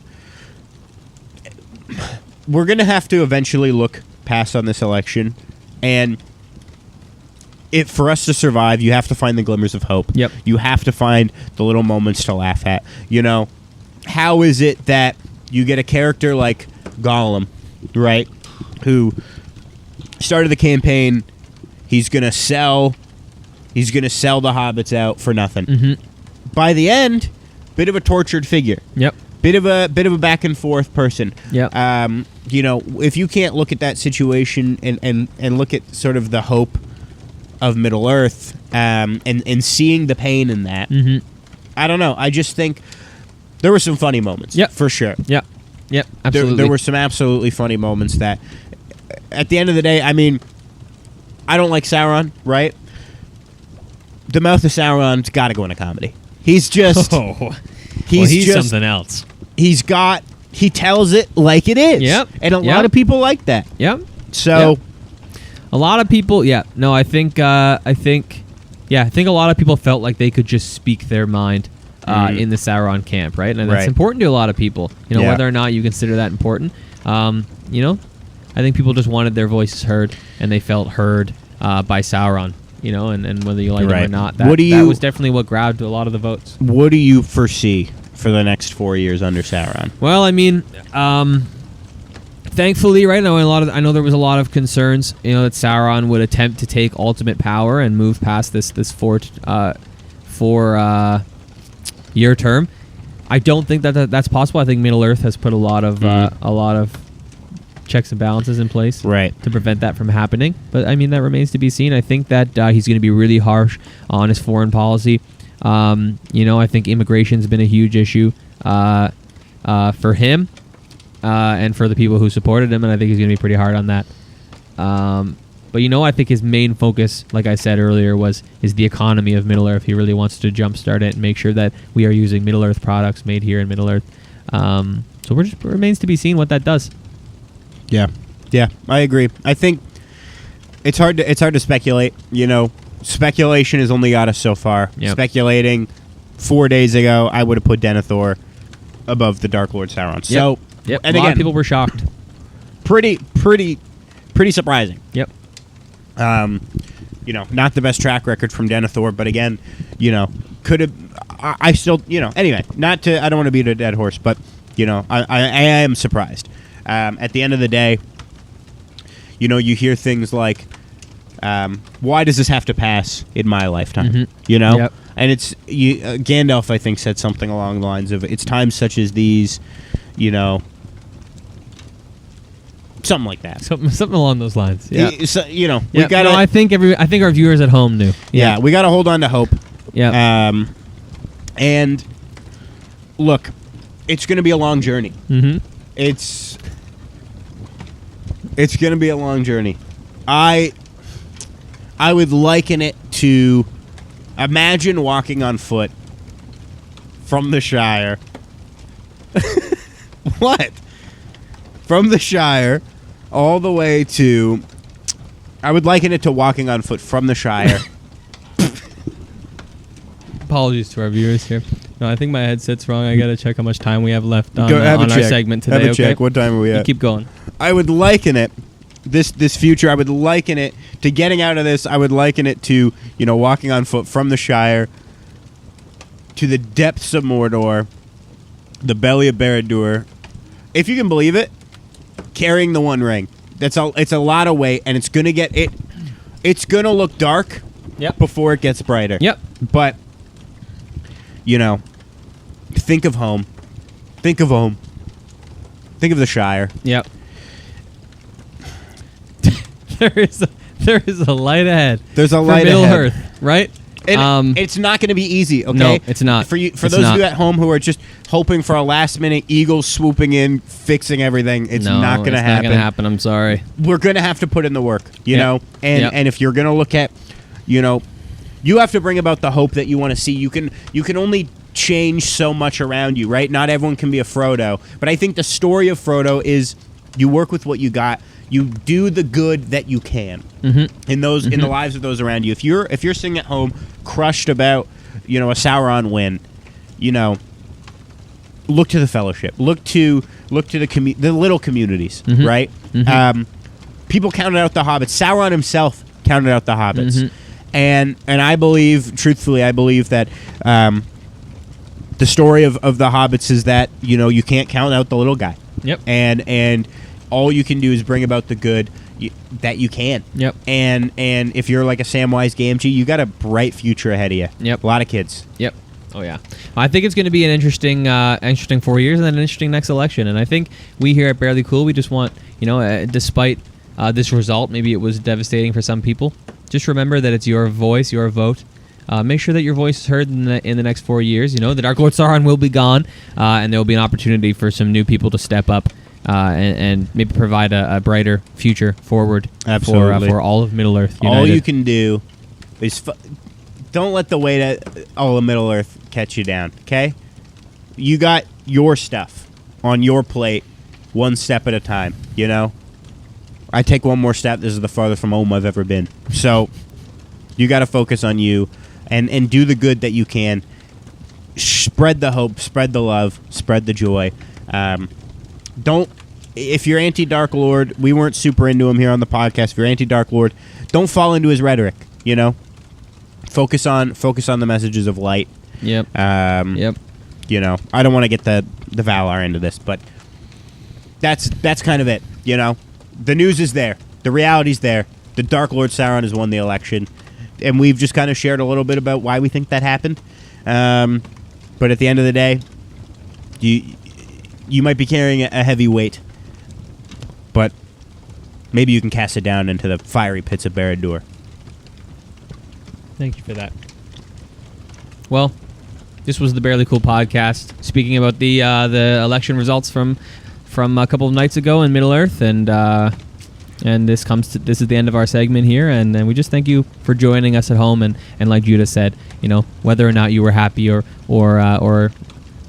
We're gonna have to eventually look past on this election, and for us to survive, you have to find the glimmers of hope. Yep. You have to find the little moments to laugh at. How is it that you get a character like Gollum, right, who started the campaign? He's gonna sell the hobbits out for nothing. Mm-hmm. By the end, bit of a tortured figure. Yep. Bit of a back and forth person. Yep. If you can't look at that situation and look at sort of the hope of Middle Earth, and seeing the pain in that, Mm-hmm. I don't know. I just think there were some funny moments. Yep. For sure. Yep. Absolutely. There were some absolutely funny moments that, at the end of the day, I don't like Sauron, right? The mouth of Sauron's got to go in a comedy. He's just... He's just something else. He tells it like it is. Yep. And a lot of people like that. Yep. So... Yep. A lot of people, I think a lot of people felt like they could just speak their mind in the Sauron camp, right? And that's important to a lot of people. Whether or not you consider that important. I think people just wanted their voices heard, and they felt heard by Sauron. And whether you like him or not, that was definitely what grabbed a lot of the votes. What do you foresee for the next 4 years under Sauron? Well, thankfully, right now, I know there was a lot of concerns, that Sauron would attempt to take ultimate power and move past this 4 year term. I don't think that's possible. I think Middle Earth has put a lot of checks and balances in place to prevent that from happening. But that remains to be seen. I think that he's going to be really harsh on his foreign policy. I think immigration's been a huge issue for him. And for the people who supported him, and I think he's going to be pretty hard on that. But I think his main focus, like I said earlier, is the economy of Middle Earth. He really wants to jumpstart it and make sure that we are using Middle Earth products made here in Middle Earth. So it remains to be seen what that does. Yeah, I agree. I think it's hard to speculate. Speculation has only got us so far. Yep. Speculating 4 days ago, I would have put Denethor above the Dark Lord Sauron. So. Yep. And a lot again, of people were shocked. Pretty surprising. Yep. You know, not the best track record from Denethor, but again, you know, could have. I still, you know, anyway, not to. I don't want to beat a dead horse, but you know, I am surprised. At the end of the day, you know, you hear things like, "Why does this have to pass in my lifetime?" Mm-hmm. You know, Yep. and it's Gandalf. I think said something along the lines of, "It's times such as these," you know. Something like that. Something along those lines. Yeah. So, you know, Yeah, we got to. no, I think our viewers at home knew. Yeah, we got to hold on to hope. Yeah. And look, it's going to be a long journey. Mm-hmm. It's going to be a long journey. I would liken it to imagine walking on foot from the Shire. What? From the Shire all the way to... I would liken it to walking on foot from the Shire. Apologies to our viewers here. No, I think my headset's wrong. I got to check how much time we have left on, Have on a our check. segment today. Have a check. What time are we at? You keep going. I would liken it, this future, I would liken it to getting out of this. I would liken it to, you know, walking on foot from the Shire to the depths of Mordor, the belly of Barad-dûr. If you can believe it, carrying the One Ring. It's a lot of weight, and it's gonna get it. It's gonna look dark. Yep. Before it gets brighter. Yep. But you know, think of home. Think of home. Think of the Shire. Yep. there is a light ahead. There's a for light Middle ahead. Earth, right? And it's not going to be easy, okay? No, it's not. For It's those not. of you at home who are just hoping for a last-minute Eagle swooping in, fixing everything, it's not going to happen. Not going to happen. I'm sorry. We're going to have to put in the work, you Yep. know? And Yep. and if you're going to look at, you know, you have to bring about the hope that you want to see. You can only change so much around you, right? Not everyone can be a Frodo. But I think the story of Frodo is you work with what you got. You do the good that you can in those in the lives of those around you. If you're sitting at home crushed about, you know, a Sauron win, you know, look to the Fellowship. Look to the little communities, right? People counted out the hobbits. Sauron himself counted out the hobbits, and I believe, truthfully, that the story of the hobbits is that, you know, you can't count out the little guy. Yep. And all you can do is bring about the good that you can. Yep. And if you're like a Samwise Gamgee, you got a bright future ahead of you. Yep. A lot of kids. Yep. Oh yeah. I think it's going to be an interesting 4 years and then an interesting next election. And I think we here at Barely Cool, we just want, you know, despite this result, maybe it was devastating for some people. Just remember that it's your voice, your vote. Make sure that your voice is heard in the next 4 years. You know, the Dark Lord Sauron will be gone, and there will be an opportunity for some new people to step up and maybe provide a brighter future forward for all of Middle Earth United. All you can do is don't let the weight of all of Middle Earth catch you down, okay? You got your stuff on your plate one step at a time, you know? I take one more step. This is the farthest from home I've ever been. So you got to focus on you and do the good that you can. Spread the hope, spread the love, spread the joy. If you're anti-Dark Lord, we weren't super into him here on the podcast. If you're anti-Dark Lord, don't fall into his rhetoric, you know? Focus on the messages of light. Yep. You know, I don't want to get the Valar into this, but that's kind of it, you know? The news is there. The reality's there. The Dark Lord Sauron has won the election. And we've just kind of shared a little bit about why we think that happened. But at the end of the day, you might be carrying a heavy weight, but maybe you can cast it down into the fiery pits of Barad-dûr. Thank you for that. Well, this was the Barely Cool podcast, speaking about the election results from a couple of nights ago in Middle Earth, and this is the end of our segment here, and we just thank you for joining us at home, and like Judah said, you know, whether or not you were happy or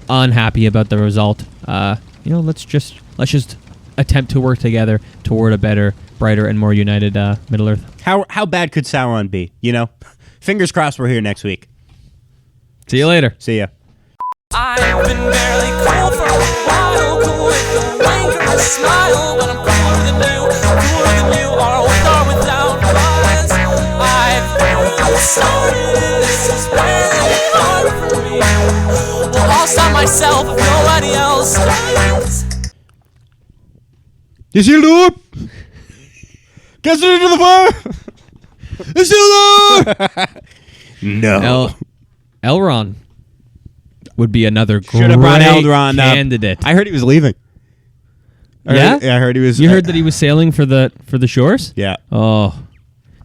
unhappy about the result, you know, let's just attempt to work together toward a better, brighter, and more united Middle Earth. How bad could Sauron be? You know, fingers crossed. We're here next week. See you later. See ya. I've been barely cool for a while, cool with a wink or a smile, but I'm cooler than you, or with or without bias. started, it's very hard for me. Lost on myself, nobody else does. You see the Get into the fire! You see the No. Elrond would be another Should have great brought Elrond candidate. up. I heard he was leaving. Yeah? I heard he was. You heard that he was sailing for the shores? Yeah. Oh,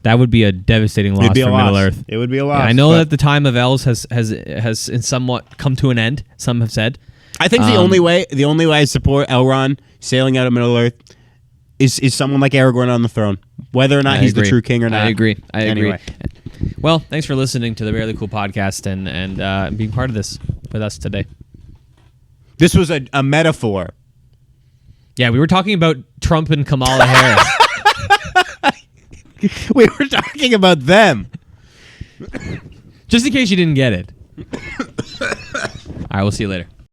that would be a devastating loss It'd be for a loss. Middle Earth. It would be a loss. Yeah, I know but that the time of elves has in somewhat come to an end. Some have said. I think the only way I support Elrond sailing out of Middle Earth is someone like Aragorn on the throne, whether or not he's the true king or not. I agree. Anyway. Well, thanks for listening to the Barely Cool podcast and being part of this with us today. This was a metaphor. Yeah, we were talking about Trump and Kamala Harris. We were talking about them. Just in case you didn't get it. All right, we'll see you later.